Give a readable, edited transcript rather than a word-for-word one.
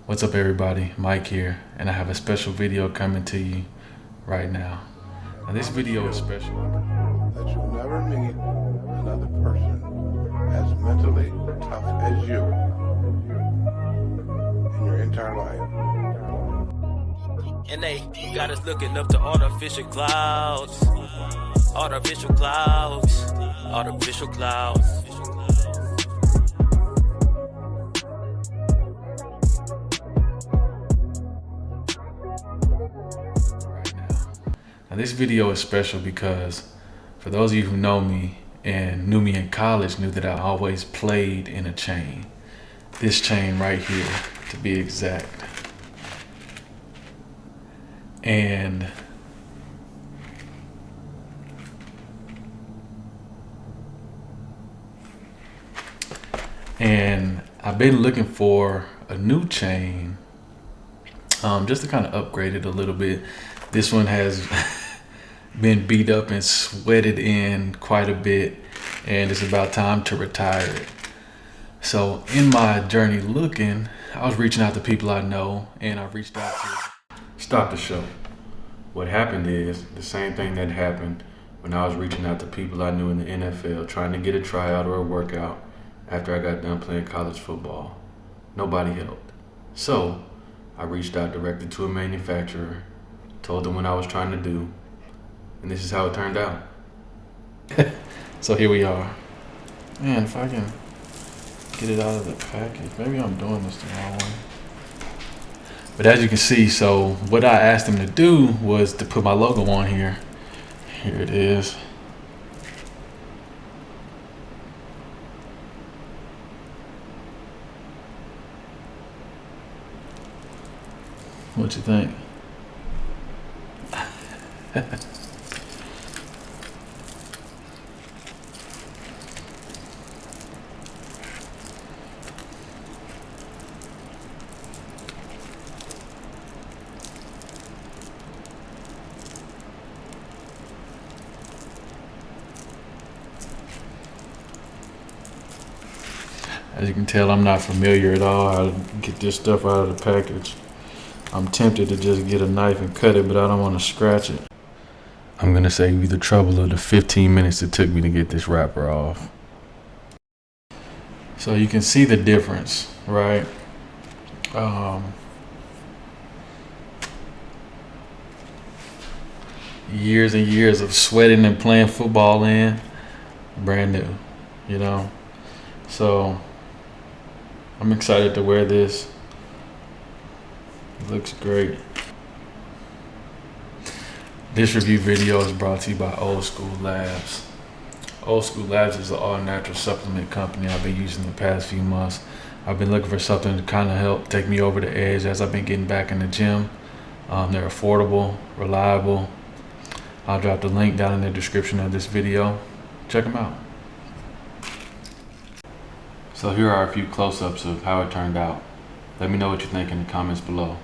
What's up everybody, Mike here, and I have a special video coming to you right now. Now this video is special. That you'll never meet another person as mentally tough as you in your entire life. And they got us looking up to artificial clouds. Artificial clouds. Artificial clouds. Now this video is special because for those of you who know me and knew me in college knew that I always played in a chain. This chain right here, to be exact. And I've been looking for a new chain just to kind of upgrade it a little bit. This one has been beat up and sweated in quite a bit, and it's about time to retire it. So in my journey looking, I was reaching out to people I know, and I reached out to... Stop the show. What happened is the same thing that happened when I was reaching out to people I knew in the NFL, trying to get a tryout or a workout after I got done playing college football. Nobody helped. So I reached out directly to a manufacturer, told them what I was trying to do, and this is how it turned out. So here we are. Man, if I can get it out of the package. Maybe I'm doing this the wrong way. But as you can see, so what I asked them to do was to put my logo on here. Here it is. What you think? As you can tell, I'm not familiar at all how to get this stuff out of the package. I'm tempted to just get a knife and cut it, but I don't want to scratch it. I'm gonna save you the trouble of the 15 minutes it took me to get this wrapper off. So you can see the difference, right? Years and years of sweating and playing football in, brand new, you know? So I'm excited to wear this. It looks great. This review video is brought to you by Old School Labs. Old School Labs is an all-natural supplement company I've been using the past few months. I've been looking for something to kind of help take me over the edge as I've been getting back in the gym. They're affordable, reliable. I'll drop the link down in the description of this video. Check them out. So here are a few close-ups of how it turned out. Let me know what you think in the comments below.